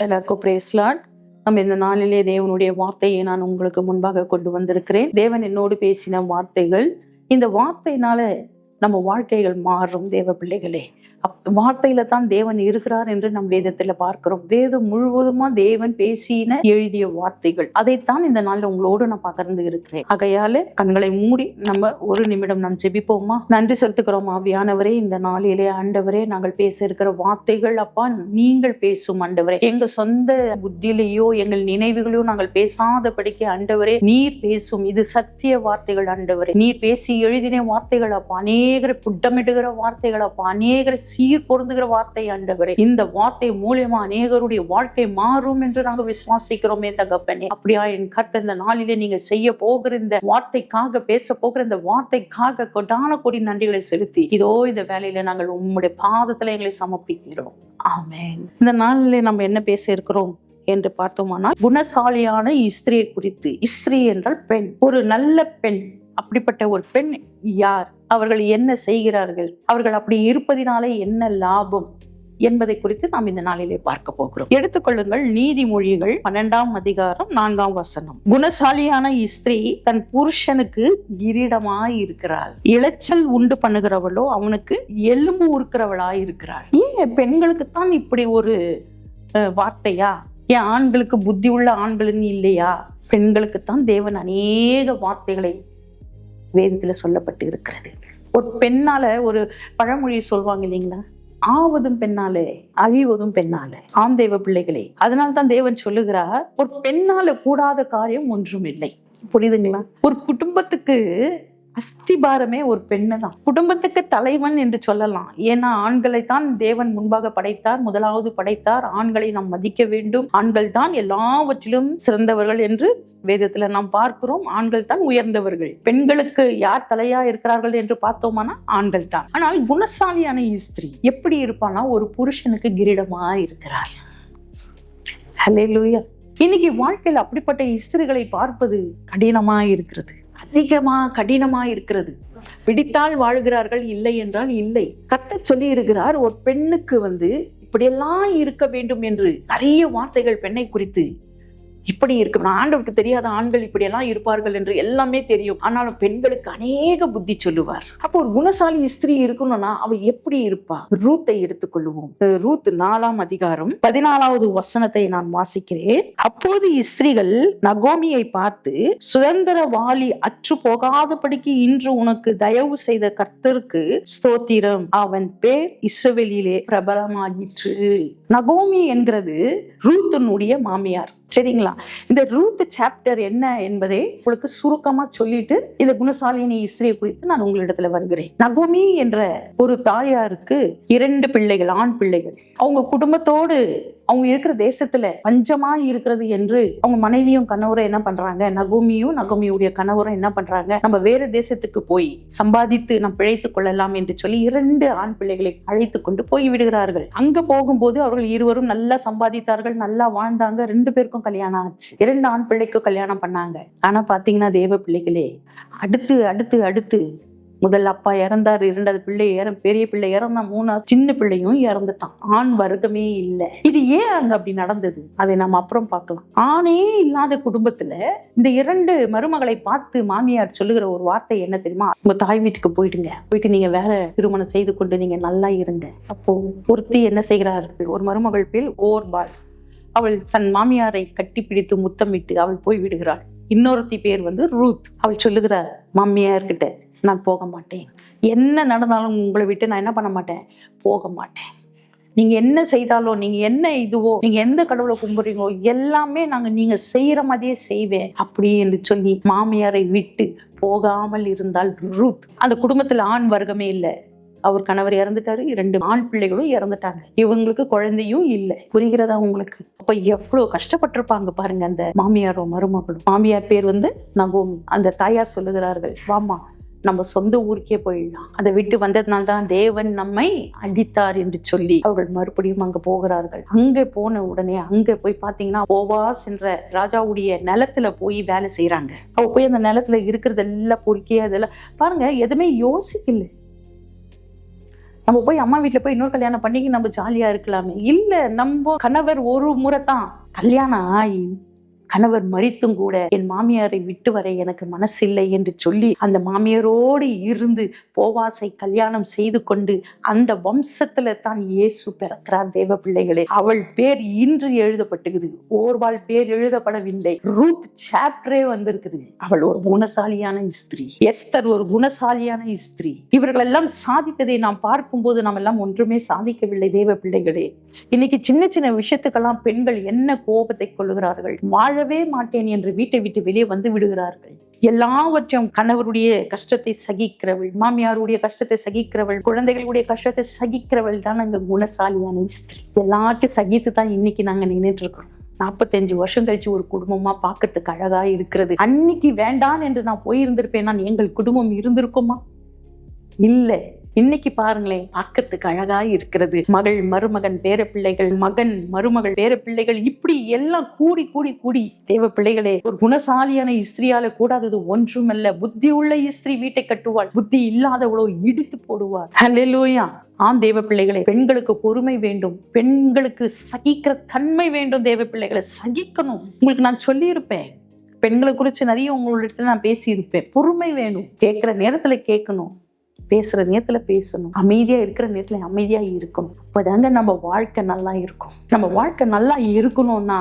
எல்லாருக்கும் brace Lord. நம்ம இந்த நாளிலே தேவனுடைய வார்த்தையை நான் உங்களுக்கு முன்பாக கொண்டு வந்திருக்கிறேன். தேவன் என்னோடு பேசின வார்த்தைகள், இந்த வார்த்தையினால நம்ம வாழ்க்கைகள் மாறும். தேவ பிள்ளைகளே, வார்த்தையில தான் தேவன் இருக்கிறார் என்று நம் வேதத்துல பார்க்கிறோம். வேதம் முழுவதுமா தேவன் பேசின எழுதிய வார்த்தைகள், அதைத்தான் இந்த நாள்ல உங்களோடு நான் பகிர்ந்து இருக்கிறேன். ஆகையால கண்களை மூடி நம்ம ஒரு நிமிடம் நாம் ஜெபிப்போமா. நன்றி செலுத்துக்கிறோம் ஆவியானவரே. இந்த நாளிலே ஆண்டவரே, நாங்கள் பேச இருக்கிற வார்த்தைகள் அப்பா நீங்கள் பேசும் ஆண்டவரே. எங்க சொந்த புத்தியிலேயோ எங்கள் நினைவுகளையோ நாங்கள் பேசாதபடிக்கு ஆண்டவரே நீர் பேசும். இது சத்திய வார்த்தைகள் ஆண்டவரே. நீர் பேசி எழுதின வார்த்தைகள் அப்பா, அநேகரை புட்டமிடுகிற வார்த்தைகள் அப்பா, அநேகரை சீர் பொருந்துகிற வார்த்தை ஆண்டவரே. இந்த வார்த்தை மூலமா அநேகருடைய வாழ்க்கை மாறும் என்று நாங்கள் விசுவாசிக்கிறோமே தகப்பனே. அப்படியா என் கர்த்தர், இந்த நாளிலே நீங்க செய்ய போகிற இந்த வார்த்தைக்காக, பேச போகிற இந்த வார்த்தைக்காக கொடான கோடி நன்றிகளை செலுத்தி இதோ இந்த வேலையில நாங்கள் உம்முடைய பாதத்துல எங்களை சமர்ப்பிக்கிறோம். ஆமென். இந்த நாளிலே நம்ம என்ன பேச இருக்கிறோம் என்று பார்த்தோமானால், குணசாலியான ஸ்திரியை குறித்து. ஸ்திரீ என்றால் பெண், ஒரு நல்ல பெண். அப்படிப்பட்ட ஒரு பெண் யார், அவர்கள் என்ன செய்கிறார்கள், அவர்கள் அப்படி இருப்பதினாலே என்ன லாபம் என்பதை குறித்து நாம் இந்த நாளிலே பார்க்க போகிறோம். எடுத்துக்கொள்ளுங்கள் நீதிமொழிகள் 12ஆம் அதிகாரம் 4ஆம் வசனம். குணசாலியான ஸ்திரீ தன் புருஷனுக்கு கிரீடமாய் இருக்கிறாள், இளைச்சல் உண்டு பண்ணுகிறவளோ அவனுக்கு எலும்பு உருக்கிறவளாய் இருக்கிறாள். ஏன் பெண்களுக்குத்தான் இப்படி ஒரு வார்த்தையா? ஏன் ஆண்களுக்கு புத்தி உள்ள ஆண்களுன்னு இல்லையா? பெண்களுக்குத்தான் தேவன் அநேக வார்த்தைகளை வேதத்துல சொல்லப்பட்டு இருக்கிறது. ஒரு பெண்ணால, ஒரு பழமொழி சொல்வாங்க இல்லைங்களா, ஆவதும் பெண்ணாலே அழிவதும் பெண்ணாலே. ஆம் தேவ பிள்ளைகளே, அதனால்தான் தேவன் சொல்லுகிறார், ஒரு பெண்ணால கூடாத காரியம் ஒன்றும் இல்லை. புரியுதுங்களா? ஒரு குடும்பத்துக்கு அஸ்திபாரமே ஒரு பெண்ணு தான். குடும்பத்துக்கு தலைவன் என்று சொல்லலாம். ஏன்னா ஆண்களைத்தான் தேவன் முன்பாக படைத்தார், முதலாவது படைத்தார். ஆண்களை நாம் மதிக்க வேண்டும். ஆண்கள் தான் எல்லாவற்றிலும் சிறந்தவர்கள் என்று வேதத்துல நாம் பார்க்கிறோம். ஆண்கள் தான் உயர்ந்தவர்கள். பெண்களுக்கு யார் தலையா இருக்கிறார்கள் என்று பார்த்தோம்னா ஆண்கள் தான். ஆனால் குணசாலியான ஸ்திரீ எப்படி இருப்பானா, ஒரு புருஷனுக்கு கிரீடமா இருக்கிறார். ஹல்லேலூயா. இன்னைக்கு வாழ்க்கையில் அப்படிப்பட்ட ஸ்திரீகளை பார்ப்பது கடினமா இருக்கிறது, அதிகமா கடினமா இருக்கிறது. பிடித்தால் வாழ்கிறார்கள், இல்லை என்றால் இல்லை. கர்த்தர் சொல்லி இருக்கிறார், ஒரு பெண்ணுக்கு இப்படியெல்லாம் இருக்க வேண்டும் என்று நிறைய வார்த்தைகள் பெண்ணை குறித்து. இப்படி இருக்கு, ஆண்டவருக்கு தெரியாத ஆண்கள் இப்படியெல்லாம் இருப்பார்கள் என்று எல்லாமே தெரியும். ஆனாலும் பெண்களுக்கு அநேக புத்தி சொல்லுவார். அப்போ ஒரு குணசாலி ஸ்திரீ இருக்கணும்னா அவ எப்படி இருப்பா? ரூத்தை எடுத்துக்கொள்ளுவோம். ரூத் 4ஆம் அதிகாரம் 14வது வசனத்தை நான் வாசிக்கிறேன். அப்போது ஸ்திரீகள் நகோமியை பார்த்து, சுதந்திரவாளி அற்று போகாதபடிக்கு இன்று உனக்கு தயவு செய்த கர்த்தருக்கு ஸ்தோத்திரம், அவன் பேர் இஸ்ரவேலிலே பிரபலமாகிற்று. நகோமி என்கிறது ரூத்தினுடைய மாமியார். சரிங்களா? இந்த ரூத் சாப்டர் என்ன என்பதை உங்களுக்கு சுருக்கமா சொல்லிட்டு இந்த குணசாலினி ஸ்திரீ குறித்து நான் உங்களிடத்துல வருகிறேன். நகோமி என்ற ஒரு தாயாருக்கு 2 பிள்ளைகள், ஆண் பிள்ளைகள். அவங்க குடும்பத்தோடு அவங்க இருக்கிற தேசத்துல பஞ்சமா இருக்கிறது என்று அவங்க மனைவியும் கணவரும் என்ன பண்றாங்க, நகோமியுடைய கணவரும் என்ன பண்றாங்க, நம்ம வேற தேசத்துக்கு போய் சம்பாதித்து நாம் பிழைத்துக் கொள்ளலாம் என்று சொல்லி 2 ஆண் பிள்ளைகளை அழைத்து கொண்டு போய் விடுகிறார்கள். அங்க போகும்போது அவர்கள் இருவரும் நல்லா சம்பாதித்தார்கள், நல்லா வாழ்ந்தாங்க. 2 பேருக்கும் கல்யாணம் ஆச்சு. 2 ஆண் பிள்ளைக்கும் கல்யாணம் பண்ணாங்க. ஆனா பாத்தீங்கன்னா தேவ பிள்ளைகளே, அடுத்து அடுத்து அடுத்து முதல் அப்பா இறந்தாரு, 2வது பிள்ளை பெரிய பிள்ளை இறந்தான், 3வது சின்ன பிள்ளையும் இறந்துட்டான். ஆண் வர்க்கமே இல்லை. இது ஏன் அங்க அப்படி நடந்தது அதை நம்ம அப்புறம் பார்க்கலாம். ஆணே இல்லாத குடும்பத்துல இந்த 2 மருமகளை பார்த்து மாமியார் சொல்லுகிற ஒரு வார்த்தை என்ன தெரியுமா? உங்க தாய் வீட்டுக்கு போயிட்டு நீங்க வேற திருமணம் செய்து கொண்டு நீங்க நல்லா இருங்க. அப்போ ஒருத்தி என்ன செய்கிறார், ஒரு மருமகள் பேர் ஓர்பால். அவள் தன் மாமியாரை கட்டி பிடித்து முத்தமிட்டு அவள் போய் விடுகிறாள். இன்னொருத்தி பேர் ரூத். அவள் சொல்லுகிறார் மாமியார்கிட்ட, நான் போக மாட்டேன், என்ன நடந்தாலும் உங்களை விட்டு நான் என்ன பண்ண மாட்டேன், போக மாட்டேன். நீங்க என்ன செய்தாலும், நீங்க என்ன இதுவோ, நீங்க எந்த கடவுளை கும்பிடுறீங்களோ எல்லாமே நீங்க செய்யற மாதிரியே செய்வேன் அப்படி என்று சொல்லி மாமியாரை விட்டு போகாமல் இருந்தால் ரூத். அந்த குடும்பத்துல ஆண் வர்க்கமே இல்லை. அவர் கணவர் இறந்துட்டாரு, 2 ஆண் பிள்ளைகளும் இறந்துட்டாங்க, இவங்களுக்கு குழந்தையும் இல்லை. புரிகிறதா உங்களுக்கு? அப்ப எவ்வளவு கஷ்டப்பட்டிருப்பாங்க பாருங்க அந்த மாமியாரும் மருமகளும். மாமியார் பேர் நகோமி. அந்த தாயார் சொல்லுகிறார்கள், வாமா நம்ம சொந்த ஊருக்கே போயிடலாம், அதை விட்டு வந்ததுனால்தான் தேவன் நம்மை அடித்தார் என்று சொல்லி அவர்கள் மறுபடியும் அங்க போகிறார்கள். அங்க போன உடனே அங்க போய் பாத்தீங்கன்னா போவாஸ் என்ற ராஜாவுடைய நிலத்துல போய் வேலை செய்யறாங்க. அவ போய் அந்த நிலத்துல இருக்கிறதெல்லாம் பொறுக்கி அதெல்லாம் பாருங்க, எதுவுமே யோசிக்கல. நம்ம போய் அம்மா வீட்டுல போய் இன்னொரு கல்யாணம் பண்ணி நம்ம ஜாலியா இருக்கலாமே. இல்ல, நம்ம கணவர் ஒரு முறை தான் கல்யாணம் ஆகி கணவர் மரித்தும் கூட என் மாமியாரை விட்டு வர எனக்கு மனசில்லை என்று சொல்லி அந்த மாமியாரோடு இருந்து போவாசை கல்யாணம் செய்து கொண்டு அந்த வம்சத்துல தான் இயேசு பிறக்கிறார். தேவ பிள்ளைகளே, அவள் பேர் இன்று எழுதப்பட்டுக்குது, ஓர்வாள் பேர் எழுதப்படவில்லை. ரூத் சாப்டரே வந்திருக்குது. அவள் ஒரு குணசாலியான ஸ்திரீ, எஸ்தர் ஒரு குணசாலியான ஸ்திரீ. இவர்கள் எல்லாம் சாதித்ததை நாம் பார்க்கும்போது நாம் எல்லாம் ஒன்றுமே சாதிக்கவில்லை. தேவ பிள்ளைகளே, இன்னைக்கு சின்ன சின்ன விஷயத்துக்கெல்லாம் பெண்கள் என்ன கோபத்தை கொள்ளுகிறார்கள். வாழவே மாட்டேன் என்று வீட்டை விட்டு வெளியே வந்து விடுகிறார்கள். எல்லாவற்றையும் கணவருடைய கஷ்டத்தை சகிக்கிறவள், மாமியாருடைய கஷ்டத்தை சகிக்கிறவள், குழந்தைகளுடைய கஷ்டத்தை சகிக்கிறவள் தான் அங்க குணசாலியான ஸ்திரீ. எல்லாத்தையும் சகித்து தான் இன்னைக்கு நாங்க நின்றுட்டு இருக்கிறோம். 45 வருஷம் கழிச்சு ஒரு குடும்பமா பார்க்கறதுக்கு அழகா இருக்கிறது. அன்னைக்கு வேண்டான் என்று நான் போயிருந்திருப்பேன், நான் எங்கள் குடும்பம் இருந்திருக்குமா? இல்லை. இன்னைக்கு பாருங்களேன், பார்க்கறதுக்கு அழகா இருக்கிறது. மகள், மருமகன், பேர பிள்ளைகள், மகன், மருமகள், பேர பிள்ளைகள், இப்படி எல்லாம் கூடி கூடி கூடி. தேவ பிள்ளைகளே, ஒரு குணசாலியான ஸ்திரீயால கூடாதது ஒன்றுமல்ல. புத்தி உள்ள ஸ்திரீ வீட்டை கட்டுவாள், புத்தி இல்லாதவளோ இடித்து போடுவாள். ஹல்லேலூயா. ஆம் தேவ பிள்ளைகளே, பெண்களுக்கு பொறுமை வேண்டும், பெண்களுக்கு சகிக்கிற தன்மை வேண்டும். தேவ பிள்ளைகளை சகிக்கணும். உங்களுக்கு நான் சொல்லியிருப்பேன், பெண்களை குறித்து நிறைய உங்களிடத்துல நான் பேசியிருப்பேன். பொறுமை வேணும், கேட்கிற நேரத்துல கேட்கணும், பேசுற நேரத்துல பேசணும், அமைதியா இருக்கிற நேரத்துல அமைதியா இருக்கணும். அப்பதாங்க நம்ம வாழ்க்கை நல்லா இருக்கும். நம்ம வாழ்க்கை நல்லா இருக்கணும்னா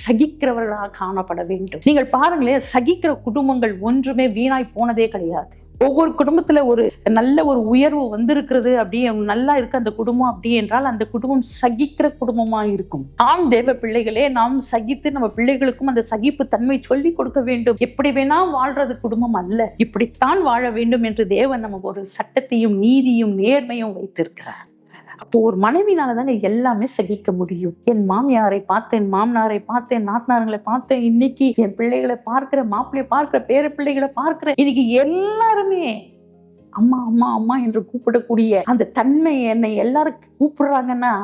சகிக்கிறவர்களாக காணப்பட வேண்டும். நீங்கள் பாருங்களேன், சகிக்கிற குடும்பங்கள் ஒன்றுமே வீணாய் போனதே கிடையாது. ஒவ்வொரு குடும்பத்துல ஒரு நல்ல ஒரு உயர்வு வந்திருக்கிறது, அப்படியே நல்லா இருக்கு அந்த குடும்பம் அப்படி என்றால் அந்த குடும்பம் சகிக்கிற குடும்பமா இருக்கும். ஆம் தேவ பிள்ளைகளே, நாம் சகித்து நம்ம பிள்ளைகளுக்கும் அந்த சகிப்பு தன்மை சொல்லி கொடுக்க வேண்டும். எப்படி வேணா வாழ்றது குடும்பம் அல்ல, இப்படித்தான் வாழ வேண்டும் என்று தேவன் நமக்கு ஒரு சட்டத்தையும் நீதியும் நேர்மையும் வைத்திருக்கிறார். அப்போ ஒரு மனைவினாலதாங்க எல்லாமே சகிக்க முடியும். என் மாமியாரை பார்த்தேன், மாமனாரை பார்த்தேன், நாத்தனார்களை பார்த்தேன், இன்னைக்கு என் பிள்ளைகளை பார்க்கிற, மாப்பிள்ளையை பார்க்கிற, பேர பிள்ளைகளை பார்க்கிற, இன்னைக்கு எல்லாருமே அம்மா அம்மா அம்மா என்று கூப்பிடக்கூடிய அந்த தன்மை என்னை எல்லாரும் கூப்பிடுறாங்கன்னா,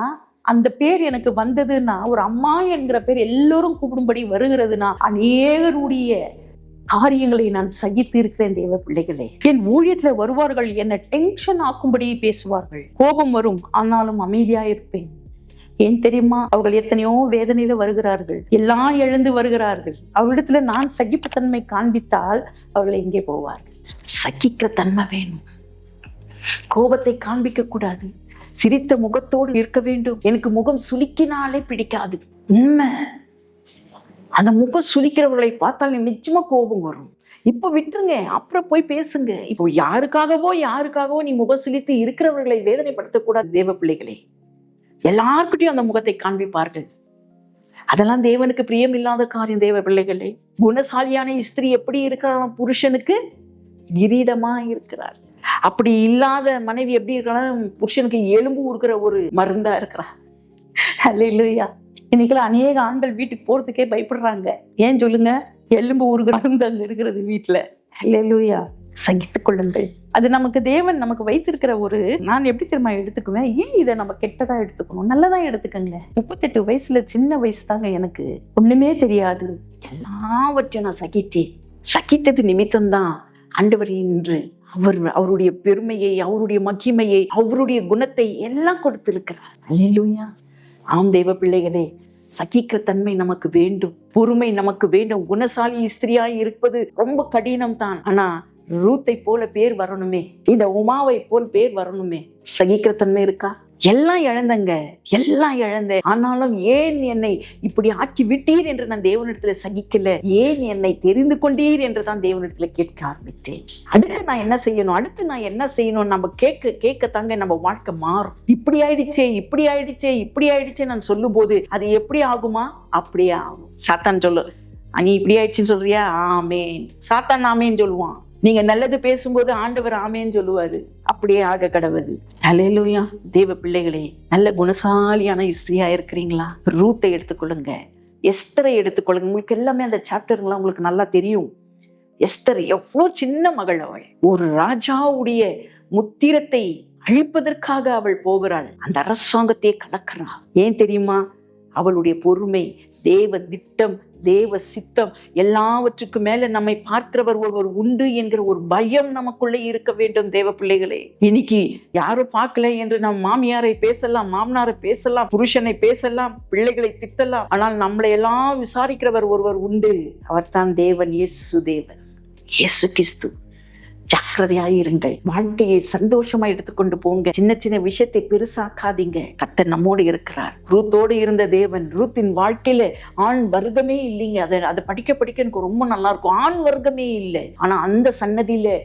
அந்த பேர் எனக்கு வந்ததுன்னா, ஒரு அம்மா என்கிற பேர் எல்லோரும் கூப்பிடும்படி வருகிறதுனா, அநேகருடைய காரியங்களை நான் சகித்து இருக்கிறேன். தேவ பிள்ளைகளே, என் ஊழியத்துல வருவார்கள், என்னை டென்ஷன் ஆக்கும்படி பேசுவார்கள், கோபம் வரும், ஆனாலும் அமைதியா இருப்பேன். ஏன் தெரியுமா? அவர்கள் எத்தனையோ வேதனையில வருகிறார்கள், எல்லாம் எழுந்து வருகிறார்கள். அவர்களிடத்துல நான் சகிப்புத்தன்மை காண்பித்தால் அவர்கள் எங்கே போவார்கள்? சகிக்கிற தன்மை வேணும். கோபத்தை காண்பிக்க கூடாது, சிரித்த முகத்தோடு இருக்க வேண்டும். எனக்கு முகம் சுலுக்கினாலே பிடிக்காது. உண்மை, அந்த முகம் சுளிக்கிறவர்களை பார்த்தால் நிச்சயமா கோபம் வரும். இப்ப விட்டுருங்க, அப்புறம் போய் பேசுங்க. இப்போ யாருக்காகவோ நீ முகம் சுளித்து இருக்கிறவர்களை வேதனைப்படுத்தக்கூடாது. தேவ பிள்ளைகளே, எல்லார்கிட்டையும் அந்த முகத்தை காண்பிப்பார்கள். அதெல்லாம் தேவனுக்கு பிரியம் இல்லாத காரியம். தேவ பிள்ளைகளே, குணசாலியான ஸ்திரீ எப்படி இருக்கிறார்? புருஷனுக்கு கிரீடமா இருக்கிறார். அப்படி இல்லாத மனைவி எப்படி இருக்கிறார்? புருஷனுக்கு எலும்பு உருக்கிற ஒரு மருந்தா இருக்கிறார். அல்லேலூயா. இன்னைக்கெல்லாம் அநேக ஆண்கள் வீட்டுக்கு போறதுக்கே பயப்படுறாங்க. ஏன் சொல்லுங்க? எலும்பு உருகிற மருந்து அங்க இருக்கிறது வீட்டுல. அல்லேலூயா. சகித்துக் கொள்ளுங்கள். அது நமக்கு தேவன் நமக்கு வைத்திருக்கிற ஒரு, நான் எப்படி தெரியுமா எடுத்துக்குவேன்? ஏன் இதை நம்ம கெட்டதா எடுத்துக்கணும்? நல்லதான் எடுத்துக்கங்க. 38 வயசுல, சின்ன வயசு தாங்க எனக்கு, ஒண்ணுமே தெரியாது. எல்லாவற்றையும் நான் சகித்தது நிமித்தம்தான் ஆண்டவர் இன்று அவருடைய பெருமையை, அவருடைய மகிமையை, அவருடைய குணத்தை எல்லாம் கொடுத்திருக்கிறார். அல்லேலூயா. ஆம் தேவ பிள்ளைகளே, சகிக்கிற தன்மை நமக்கு வேண்டும், பொறுமை நமக்கு வேண்டும். குணசாலி ஸ்திரியாய் இருப்பது ரொம்ப கடினம் தான். ஆனா ரூத்தை போல பேர் வரணுமே, இந்த உமாவை போல் பேர் வரணுமே. சகிக்கிற தன்மை இருக்கா? எல்லாம் இழந்தங்க, எல்லாம் இழந்தேன். ஆனாலும் ஏன் என்னை இப்படி ஆக்கி விட்டீர் என்று நான் தேவனிடத்துல சகிக்கல. ஏன் என்னை தெரிந்து கொண்டீர் என்று தான் தேவனிடத்துல கேட்க ஆரம்பித்தேன். அடுத்து நான் என்ன செய்யணும்? நம்ம கேட்க தாங்க நம்ம வாழ்க்கை மாறும். இப்படி ஆயிடுச்சே நான் சொல்லும் போது அது எப்படி ஆகுமா? அப்படியே ஆகும். சாத்தான் சொல்லு, நீ இப்படி ஆயிடுச்சுன்னு சொல்றியா? ஆமேன். சாத்தான் ஆமேன்னு சொல்லுவான். நீங்க நல்லது பேசும்போது ஆண்டவர் ஆமேன்னு சொல்லுவாரு. அப்படியே ஆக கடவுது. அல்லேலூயா. தேவ பிள்ளைகளே, நல்ல குணசாலியான ஸ்திரியா இருக்கிறீங்களா? ரூத்தை எடுத்துக்கொள்ளுங்க, எஸ்தரை எடுத்துக்கொள்ளுங்க. உங்களுக்கு எல்லாமே அந்த சாப்டருங்களாம் உங்களுக்கு நல்லா தெரியும். எஸ்தர் எவ்வளவு சின்ன மகள் அவள். ஒரு ராஜாவுடைய முத்திரத்தை அழிப்பதற்காக அவள் போகிறாள். அந்த அரசாங்கத்தையே கலக்கிறாள். ஏன் தெரியுமா? அவளுடைய பொறுமை, தேவ திட்டம், தேவ சித்தம், எல்லாவற்றுக்கும் மேல நம்மை பார்க்கிறவர் ஒருவர் உண்டு என்கிற ஒரு பயம் நமக்குள்ளே இருக்க வேண்டும் தேவ பிள்ளைகளே. இன்னைக்கு யாரும் பார்க்கல என்று நாம் மாமியாரை பேசலாம், மாமனாரை பேசலாம், புருஷனை பேசலாம், பிள்ளைகளை திட்டலாம். ஆனால் நம்மளை எல்லாம் விசாரிக்கிறவர் ஒருவர் உண்டு. அவர் தான் தேவன், இயேசு தேவன், இயேசு கிறிஸ்து. ஜாக்கிரதையாயிருங்கள். வாழ்க்கையை சந்தோஷமா எடுத்துக்கொண்டு போங்க. சின்ன சின்ன விஷயத்தை பெருசாக்காதீங்க. கர்த்தர் நம்மோடு இருக்கிறார். ரூத்தோடு இருந்த தேவன், ரூத்தின் வாழ்க்கையில ஆண் வர்க்கமே இல்லைங்க. அதை படிக்க எனக்கு ரொம்ப நல்லா இருக்கும். ஆண் வர்க்கமே இல்லை. ஆனா அந்த சன்னதியில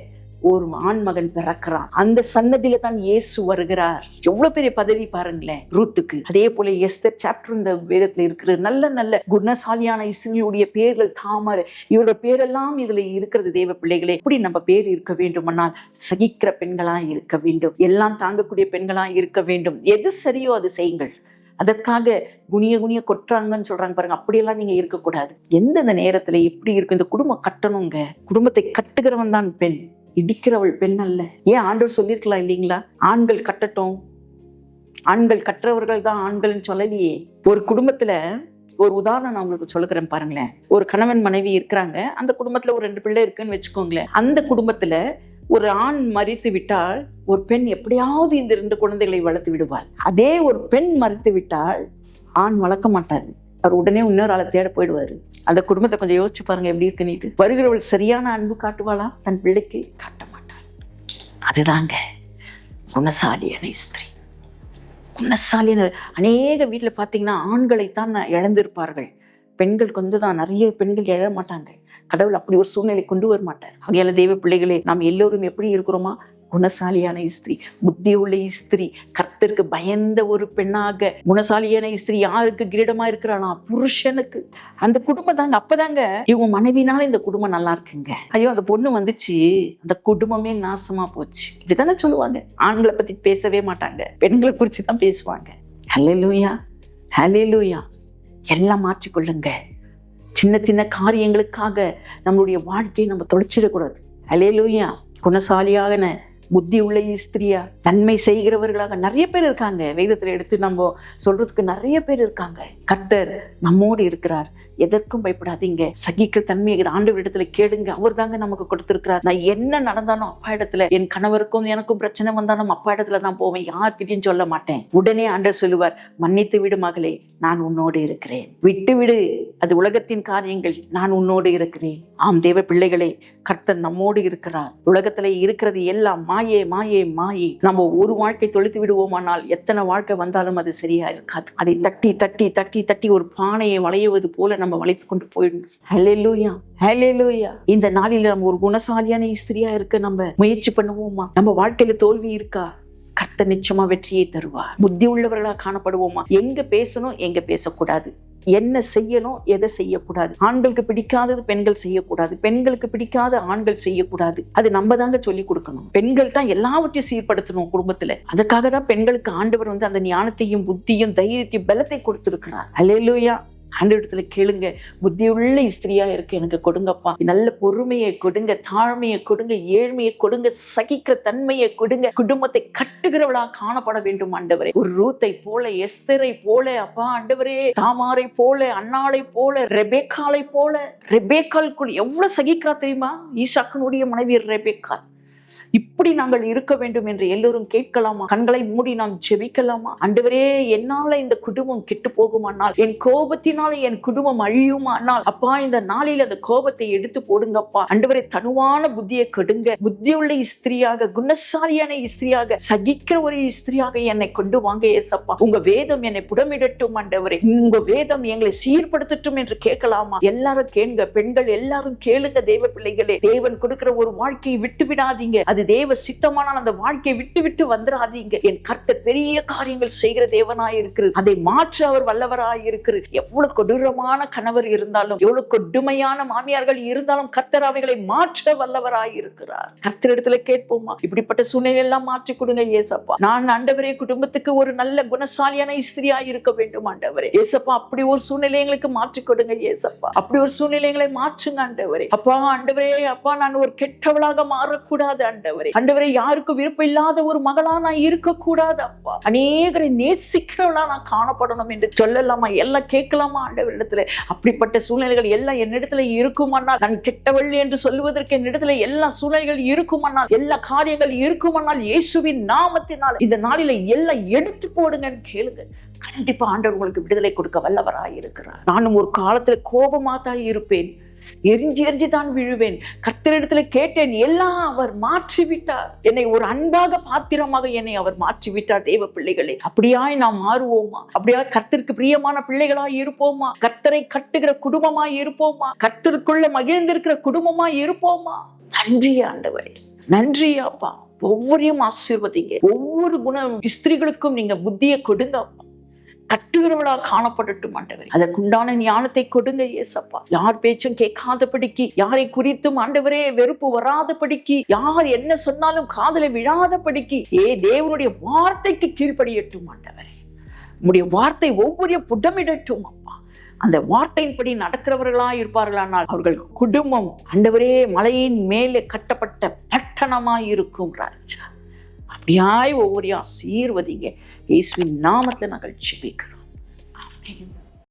ஒரு ஆண் மகன் பிறக்கிறான். அந்த சன்னதியில தான் இயேசு வருகிறார். எவ்வளவு பெரிய பதவி பாருங்களேன் ரூத்துக்கு. அதே போல எஸ்தர் சாப்டர் இந்த வேதத்துல இருக்கிற நல்ல நல்ல குணசாலியான இஸ்ரவேலுடைய பேர்கள், தாமரை, இவரோட பேரெல்லாம் இதுல இருக்கிறது. தேவ பிள்ளைகளே, எப்படி நம்ம பேர் இருக்க வேண்டுமானால் சகிக்கிற பெண்களா இருக்க வேண்டும். எல்லாம் தாங்கக்கூடிய பெண்களா இருக்க வேண்டும். எது சரியோ அது செய்யுங்கள். அதற்காக குனிய கொட்டுறாங்கன்னு சொல்றாங்க பாருங்க, அப்படியெல்லாம் நீங்க இருக்கக்கூடாது. எந்தெந்த நேரத்துல எப்படி இருக்கு, இந்த குடும்பம் கட்டணுங்க. குடும்பத்தை கட்டுகிறவன் தான் பெண், இடிக்கிறவள் பெண் அல்ல. ஏன் ஆண்டவர் சொல்லியிருக்கலாம் இல்லைங்களா? ஆண்கள் கட்டட்டும், ஆண்கள் கற்றவர்கள் தான் ஆண்கள்னு சொல்லலையே. ஒரு குடும்பத்துல ஒரு உதாரணம் நான் உங்களுக்கு சொல்லுகிறேன் பாருங்களேன். ஒரு கணவன் மனைவி இருக்கிறாங்க. அந்த குடும்பத்துல ஒரு 2 பிள்ளை இருக்குன்னு வச்சுக்கோங்களேன். அந்த குடும்பத்துல ஒரு ஆண் மரித்து விட்டால் ஒரு பெண் எப்படியாவது இந்த 2 குழந்தைகளை வளர்த்து விடுவாள். அதே ஒரு பெண் மரித்து விட்டால் ஆண் வளர்க்க மாட்டாரு. அவர் உடனே இன்னொரு ஆளை தேட போயிடுவாரு. அந்த குடும்பத்தை கொஞ்சம் யோசிச்சு பாருங்க எப்படி இருக்குன்னு. வருகிறவள் சரியான அன்பு காட்டுவாளா? தன் பிள்ளைக்கு காட்ட மாட்டாள். அதுதாங்க குணசாலியான ஸ்திரீ. குணசாலியான அநேக வீட்டில் பார்த்தீங்கன்னா ஆண்களைத்தான் இழந்திருப்பார்கள். பெண்கள் கொஞ்சம் தான், நிறைய பெண்கள் எழ மாட்டாங்க. கடவுள் அப்படி ஒரு சூழ்நிலை கொண்டு வர மாட்டார். ஆகையால தேவ பிள்ளைகளே, நாம் எல்லோரும் எப்படி இருக்கிறோமா? குணசாலியான ஸ்திரீ, புத்தி உள்ள ஸ்திரீ, கர்த்தருக்கு பயந்த ஒரு பெண்ணாக. குணசாலியான ஸ்திரீ யாருக்கு கிரீடமா இருக்கிறானா? புருஷனுக்கு. அந்த குடும்பம் தாங்க. அப்பதாங்க இவங்க மனைவினால இந்த குடும்பம் நல்லா இருக்குங்க. ஐயோ அந்த பொண்ணு வந்துச்சு, அந்த குடும்பமே நாசமா போச்சு, இப்படித்தானே சொல்லுவாங்க. ஆண்களை பத்தி பேசவே மாட்டாங்க, பெண்களை குறிச்சு தான் பேசுவாங்க. ஹல்லேலூயா, ஹல்லேலூயா. எல்லாம் மாற்றிக்கொள்ளுங்க. சின்ன சின்ன காரியங்களுக்காக நம்மளுடைய வாழ்க்கையை நம்ம தொலைச்சிடக்கூடாது. ஹல்லேலூயா. குணசாலியான புத்தி உள்ள ஸ்திரியா, நன்மை செய்கிறவர்களாக நிறைய பேர் இருக்காங்க. வேதத்துல எடுத்து நம்ம சொல்றதுக்கு நிறைய பேர் இருக்காங்க. கர்த்தர் நம்மோடு இருக்கிறார். எதற்கும் பயப்படாதீங்க. சகிக்கிற தன்மையை ஆண்டவர் இடத்துல கேளுங்க. அவர் தாங்க நமக்கு கொடுத்திருக்கிறார். நான் என்ன நடந்தாலும் அப்பா இடத்துல, என் கணவருக்கும் எனக்கும் பிரச்சனை வந்தாலும் அப்பா இடத்துல தான் போவேன், யார்கிட்டையும் சொல்ல மாட்டேன். உடனே ஆண்டவர் சொல்லுவார், மன்னித்து விடு மகளே, நான் உன்னோடு இருக்கிறேன். விட்டு விடு, அது உலகத்தின் காரியங்கள், நான் உன்னோடு இருக்கிறேன். ஆம் தேவ பிள்ளைகளே, கர்த்தர் நம்மோடு இருக்கிறார். உலகத்துல இருக்கிறது எல்லாம் மாயே மாயே மாயே. நம்ம ஒரு வாழ்க்கை தொலைத்து விடுவோமானால் எத்தனை வாழ்க்கை வந்தாலும் அது சரியா இருக்காது. அதை தட்டி தட்டி தட்டி தட்டி ஒரு பானையை வளையுவது போல நம்ம வளைத்து கொண்டு போயிடணும். ஹல்லேலூயா, ஹல்லேலூயா. இந்த நாளில் நம்ம ஒரு குணசாலியான ஸ்திரியா இருக்க நம்ம முயற்சி பண்ணுவோமா? நம்ம வாழ்க்கையில தோல்வி இருக்கா? கர்த்தர் நிச்சயமா வெற்றியை தருவார். புத்தி உள்ளவர்களா காணப்படுவோமா? எங்க பேசணும், எங்க பேசக்கூடாது, என்ன செய்யணும், எதை செய்யக்கூடாது. ஆண்களுக்கு பிடிக்காதது பெண்கள் செய்யக்கூடாது, பெண்களுக்கு பிடிக்காத ஆண்கள் செய்யக்கூடாது. அது நம்ம தாங்க சொல்லி கொடுக்கணும். பெண்கள் தான் எல்லாவற்றையும் சீர்படுத்தணும் குடும்பத்துல. அதுக்காக தான் பெண்களுக்கு ஆண்டவர் அந்த ஞானத்தையும் புத்தியும் தைரியத்தையும் பலத்தை கொடுத்திருக்கிறார். அல்லேலூயா. ஆண்டவரிடத்துல கேளுங்க, புத்தியுள்ள ஸ்திரியா இருக்கு எனக்கு கொடுங்கப்பா. நல்ல பொறுமையை கொடுங்க, தாழ்மையை கொடுங்க, ஏழ்மையை கொடுங்க, சகிக்கிற தன்மையை கொடுங்க. குடும்பத்தை கட்டுகிறவளா காணப்பட வேண்டும் ஆண்டவரே. ஒரு ரூத்தை போல, எஸ்தரை போல அப்பா ஆண்டவரே, தாமாரை போல, அன்னாளை போல, ரெபேக்காளை போல. ரெபேக்காள் கூட எவ்வளவு சகிக்கிறா தெரியுமா? ஈசாக்கனுடைய மனைவி ரெபேக்காள். இப்படி நாங்கள் இருக்க வேண்டும் என்று எல்லோரும் கேட்கலாமா? கண்களை மூடி நாம் ஜெபிக்கலாமா? ஆண்டவரே, என்னால இந்த குடும்பம் கெட்டு போகுமானால், என் கோபத்தினால என் குடும்பம் அழியுமானால், அப்பா இந்த நாளில் அந்த கோபத்தை எடுத்து போடுங்கப்பா. ஆண்டவரே, தனுவான புத்தியை கொடுங்க. புத்தியுள்ள ஸ்திரியாக, குணசாலியான ஸ்திரியாக, சகிக்கிற ஒரு ஸ்திரியாக என்னை கொண்டு வாங்க ஏசப்பா. உங்க வேதம் என்னை புடமிடட்டும் ஆண்டவரே. உங்க வேதம் எங்களை சீர்படுத்தட்டும் என்று கேட்கலாமா? எல்லாரும் கேளுங்க. பெண்கள் எல்லாரும் கேளுங்க. தேவ பிள்ளைகளே, தேவன் கொடுக்கிற ஒரு வாழ்க்கையை விட்டு விடாதீங்க. அது தேவ சித்தமானால் அந்த வாழ்க்கையை விட்டு விட்டு வந்துடாதீங்க. என் கர்த்தர் பெரிய காரியங்கள் செய்கிற தேவனாய் இருக்கிறது. அதை மாற்ற அவர் வல்லவராய் இருக்கிறது. எவ்வளவு கொடூரமான கணவர் இருந்தாலும், எவ்வளவு கொடுமையான மாமியார்கள் இருந்தாலும், கர்த்தர் அவைகளை மாற்ற வல்லவராய் இருக்கிறார். கர்த்தரிடத்துல கேட்போமா? இப்படிப்பட்ட சூழ்நிலை எல்லாம் மாற்றி கொடுங்க ஏசப்பா. நான் ஆண்டவரே குடும்பத்துக்கு ஒரு நல்ல குணசாலியான ஸ்திரியாய் இருக்க வேண்டும் ஆண்டவரே. ஏசப்பா, அப்படி ஒரு சூழ்நிலை எங்களுக்கு மாற்றி கொடுங்க ஏசப்பா. அப்படி ஒரு சூழ்நிலைகளை மாற்றுங்க ஆண்டவரே. அப்பா ஆண்டவரே, அப்பா நான் ஒரு கெட்டவளாக மாறக்கூடாது இருக்கக்கூடாது ஆண்டவரே. ஆண்டவரே, யாருக்கும் விருப்பம் இல்லாத ஒரு மகளா நான் இருக்கக்கூடாது அப்பா. அநேகரை நேசிக்கிறவளா நான் காணப்படணும் என்று சொல்லலாமா? எல்லாம் கேட்கலாமா ஆண்டவரிடத்துல? அப்படிப்பட்ட சூழ்நிலைகள் எல்லாம் என்னிடத்துல இருக்குமானால், நான் கெட்டவள் என்று சொல்லுவதற்கு என்னிடத்துல எல்லா சூழ்நிலைகள் இருக்குமானால், எல்லா காரியங்கள் இருக்குமானால், இயேசுவின் நாமத்தினால் இந்த நாளில எல்லாம் எடுத்து போடுங்கன்னு கேளுங்க. கண்டிப்பா ஆண்டவர் உங்களுக்கு விடுதலை கொடுக்க வல்லவராய் இருக்கிறார். நானும் ஒரு காலத்துல கோபமா தான் இருப்பேன், எரிஞ்சு தான் விழுவேன். கர்த்தரிடத்துல கேட்டேன், எல்லாம் அவர் மாற்றி விட்டார். என்னை ஒரு அன்பாக பாத்திரமாக என்னை அவர் மாற்றி விட்டார். தேவ பிள்ளைகளே, அப்படியாய் நாம் மாறுவோமா? அப்படியா கர்த்தருக்கு பிரியமான பிள்ளைகளாய் இருப்போமா? கர்த்தரை கட்டுகிற குடும்பமாய் இருப்போமா? கர்த்தருக்குள்ள மகிழ்ந்திருக்கிற குடும்பமாய் இருப்போமா? நன்றி ஆண்டவரே, நன்றி அப்பா. ஒவ்வொருவரையும் ஆசீர்வதிங்க. ஒவ்வொரு ஸ்திரீகளுக்கும் நீங்க புத்தியை கொடுங்க அப்பா. கட்டுகிறவளா காணப்படட்டும் ஆண்டவரே. அதற்குண்டான ஞானத்தை கொடுங்க இயேசப்பா. யார் பேச்சும் கேட்காதபடிக்கு, யாரை குறித்தும் ஆண்டவரே வெறுப்பு வராதபடிக்கு, யார் என்ன சொன்னாலும் காதுல விழாதபடிக்கு தேவனுடைய வார்த்தைக்கு கீழ்ப்படியட்டும் ஆண்டவரே. உம்முடைய வார்த்தை ஒவ்வொரு புடமிடட்டும் அப்பா. அந்த வார்த்தையின்படி நடக்கிறவர்களா இருப்பார்களானால் அவர்கள் குடும்பம் ஆண்டவரே மலையின் மேலே கட்டப்பட்ட பட்டணமாய் இருக்கும் ராஜா. அப்படியாய் ஒவ்வொரு ஆசீர்வதிங்க. இயேசுவின் நாமத்துல நாங்கள் ஜெபிக்கிறோம். ஆமென்.